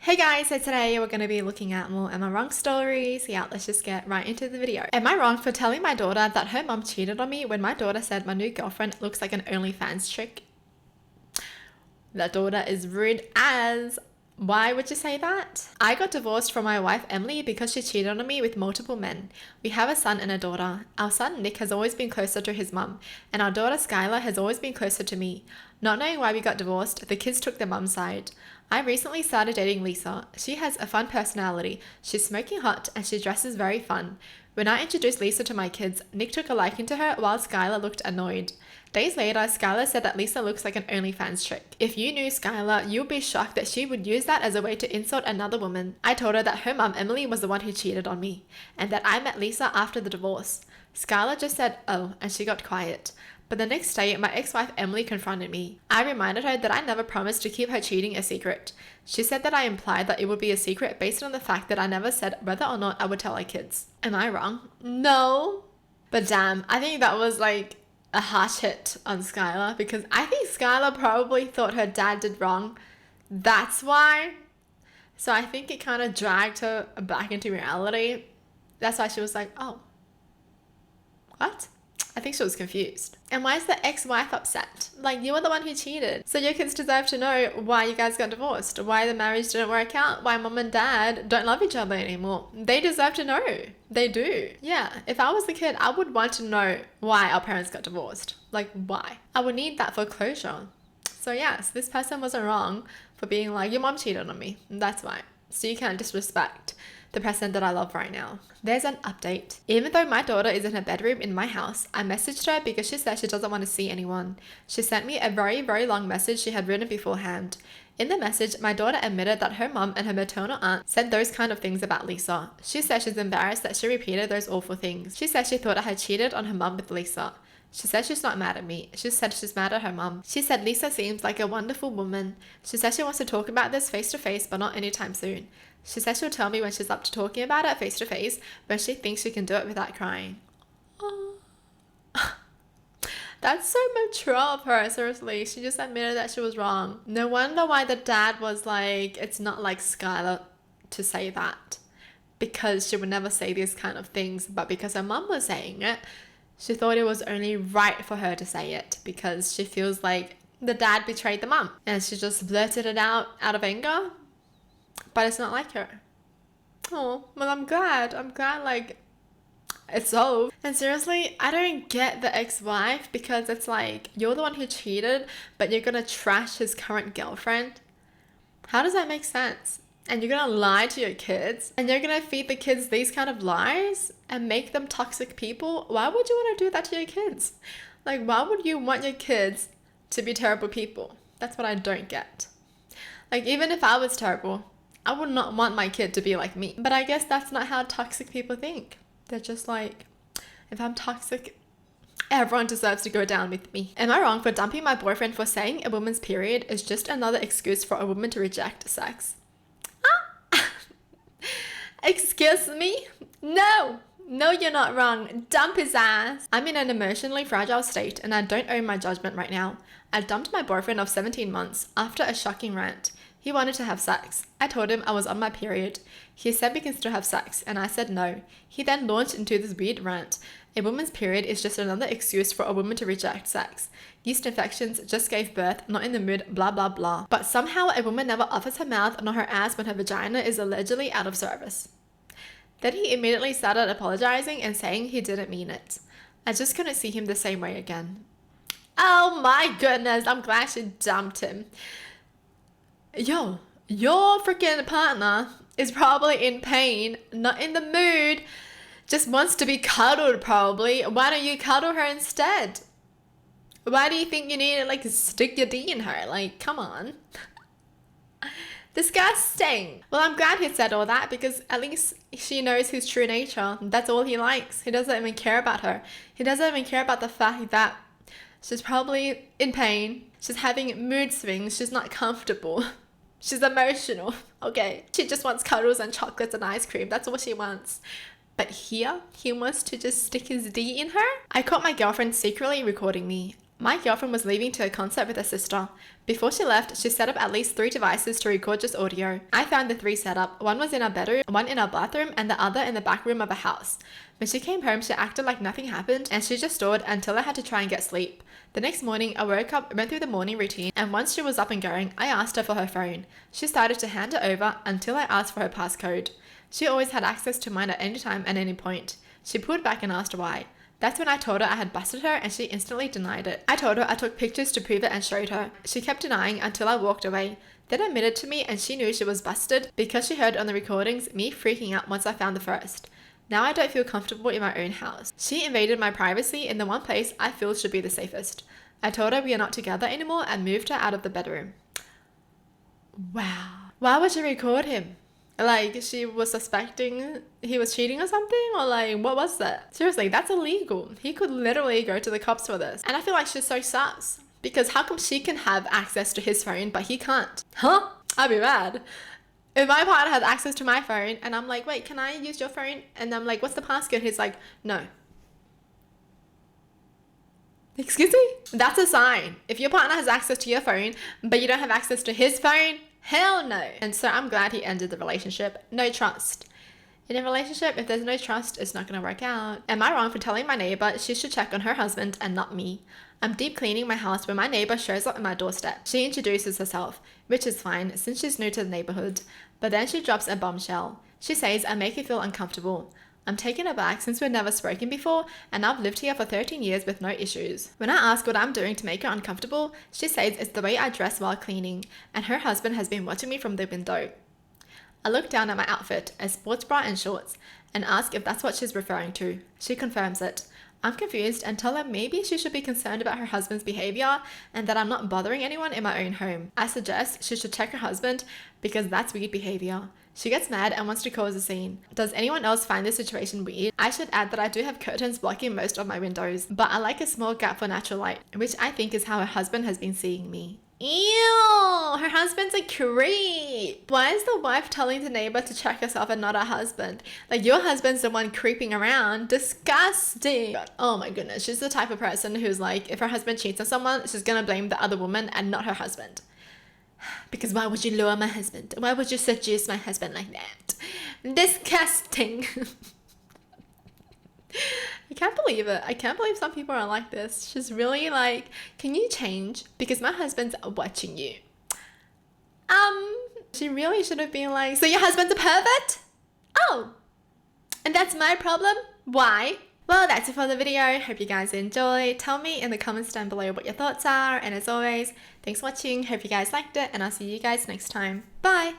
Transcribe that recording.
Hey guys, so today we're going to be looking at more Am I Wrong stories. Yeah, let's just get right into the video. Am I wrong for telling my daughter that her mom cheated on me when my daughter said my new girlfriend looks like an OnlyFans chick? That daughter is rude as... Why would you say that? I got divorced from my wife Emily because she cheated on me with multiple men. We have a son and a daughter. Our son Nick has always been closer to his mum, and our daughter Skylar has always been closer to me. Not knowing why we got divorced, the kids took their mum's side. I recently started dating Lisa. She has a fun personality. She's smoking hot and she dresses very fun. When I introduced Lisa to my kids, Nick took a liking to her while Skylar looked annoyed. Days later, Skylar said that Lisa looks like an OnlyFans chick. If you knew Skylar, you'd be shocked that she would use that as a way to insult another woman. I told her that her mum Emily was the one who cheated on me, and that I met Lisa after the divorce. Skylar just said, "Oh," and she got quiet. But the next day, my ex-wife Emily confronted me. I reminded her that I never promised to keep her cheating a secret. She said that I implied that it would be a secret based on the fact that I never said whether or not I would tell our kids. Am I wrong? No. But damn, I think that was like a harsh hit on Skylar, because I think Skylar probably thought her dad did wrong. That's why. So I think it kind of dragged her back into reality. That's why she was like, oh, what? I think she was confused. And why is the ex-wife upset? Like, you were the one who cheated. So your kids deserve to know why you guys got divorced, why the marriage didn't work out, why mom and dad don't love each other anymore. They deserve to know. They do. Yeah, if I was the kid, I would want to know why our parents got divorced. Like, why? I would need that for closure. So yes, this person wasn't wrong for being like, your mom cheated on me. That's why. So you can't disrespect the person that I love right now. There's an update. Even though my daughter is in her bedroom in my house, I messaged her because she said she doesn't want to see anyone. She sent me a very, very long message she had written beforehand. In the message, my daughter admitted that her mum and her maternal aunt said those kind of things about Lisa. She said she's embarrassed that she repeated those awful things. She said she thought I had cheated on her mum with Lisa. She said she's not mad at me. She said she's mad at her mum. She said Lisa seems like a wonderful woman. She said she wants to talk about this face to face, but not anytime soon. She said she'll tell me when she's up to talking about it face to face, when she thinks she can do it without crying. Oh. That's so mature of her, seriously. She just admitted that she was wrong. No wonder why the dad was like, it's not like Skylar to say that, because she would never say these kind of things, but because her mum was saying it, she thought it was only right for her to say it, because she feels like the dad betrayed the mum, and she just blurted it out of anger. But it's not like her. Oh, well, I'm glad like it's so. And seriously, I don't get the ex-wife, because it's like, you're the one who cheated, but you're gonna trash his current girlfriend. How does that make sense? And you're gonna lie to your kids, and you're gonna feed the kids these kind of lies and make them toxic people. Why would you want to do that to your kids? Like, why would you want your kids to be terrible people? That's what I don't get. Like, even if I was terrible, I would not want my kid to be like me. But I guess that's not how toxic people think. They're just like, if I'm toxic, everyone deserves to go down with me. Am I wrong for dumping my boyfriend for saying a woman's period is just another excuse for a woman to reject sex? Excuse me? No, you're not wrong. Dump his ass. I'm in an emotionally fragile state and I don't own my judgment right now. I dumped my boyfriend of 17 months after a shocking rant. He wanted to have sex. I told him I was on my period. He said we can still have sex, and I said no. He then launched into this weird rant. A woman's period is just another excuse for a woman to reject sex. Yeast infections, just gave birth, not in the mood, blah blah blah. But somehow a woman never offers her mouth nor her ass when her vagina is allegedly out of service. Then he immediately started apologizing and saying he didn't mean it. I just couldn't see him the same way again. Oh my goodness, I'm glad she dumped him. Yo, your freaking partner is probably in pain, not in the mood, just wants to be cuddled probably. Why don't you cuddle her instead? Why do you think you need to like stick your D in her? Like, come on. Disgusting. Well, I'm glad he said all that, because at least she knows his true nature. That's all he likes. He doesn't even care about her. He doesn't even care about the fact that she's probably in pain. She's having mood swings. She's not comfortable. She's emotional, okay? She just wants cuddles and chocolates and ice cream. That's all she wants. But here, he wants to just stick his D in her? I caught my girlfriend secretly recording me. My girlfriend was leaving to a concert with her sister. Before she left, she set up at least 3 devices to record just audio. I found the 3 set up. One was in our bedroom, one in our bathroom, and the other in the back room of a house. When she came home, she acted like nothing happened, and she just stored until I had to try and get sleep. The next morning, I woke up, went through the morning routine, and once she was up and going, I asked her for her phone. She started to hand it over until I asked for her passcode. She always had access to mine at any time and any point. She pulled back and asked why. That's when I told her I had busted her, and she instantly denied it. I told her I took pictures to prove it and showed her. She kept denying until I walked away. Then admitted to me, and she knew she was busted because she heard on the recordings me freaking out once I found the first. Now I don't feel comfortable in my own house. She invaded my privacy in the one place I feel should be the safest. I told her we are not together anymore and moved her out of the bedroom. Wow. Why would she record him? Like, she was suspecting he was cheating or something? Or like, what was that? Seriously, that's illegal. He could literally go to the cops for this. And I feel like she's so sus. Because how come she can have access to his phone, but he can't? Huh? I'd be mad. If my partner has access to my phone, and I'm like, wait, can I use your phone? And I'm like, what's the passcode? He's like, no. Excuse me? That's a sign. If your partner has access to your phone, but you don't have access to his phone, hell no. And so I'm glad he ended the relationship. No trust. In a relationship, if there's no trust, it's not going to work out. Am I wrong for telling my neighbor she should check on her husband and not me? I'm deep cleaning my house when my neighbor shows up at my doorstep. She introduces herself, which is fine since she's new to the neighborhood. But then she drops a bombshell. She says I make you feel uncomfortable. I'm taken aback since we've never spoken before, and I've lived here for 13 years with no issues. When I ask what I'm doing to make her uncomfortable, she says it's the way I dress while cleaning, and her husband has been watching me from the window. I look down at my outfit, a sports bra and shorts, and ask if that's what she's referring to. She confirms it. I'm confused and tell her maybe she should be concerned about her husband's behavior and that I'm not bothering anyone in my own home. I suggest she should check her husband because that's weird behavior. She gets mad and wants to cause a scene. Does anyone else find this situation weird? I should add that I do have curtains blocking most of my windows, but I like a small gap for natural light, which I think is how her husband has been seeing me. Ew, her husband's a creep. Why is the wife telling the neighbor to check herself and not her husband? Like, your husband's the one creeping around. Disgusting. Oh my goodness, she's the type of person who's like, if her husband cheats on someone, she's gonna blame the other woman and not her husband. Because why would you lure my husband? Why would you seduce my husband like that? Disgusting. I can't believe it. I can't believe some people are like this. She's really like, can you change? Because my husband's watching you. She really should have been like, so your husband's a pervert? Oh, and that's my problem? Why? Well, that's it for the video. Hope you guys enjoyed. Tell me in the comments down below what your thoughts are. And as always, thanks for watching. Hope you guys liked it. And I'll see you guys next time. Bye.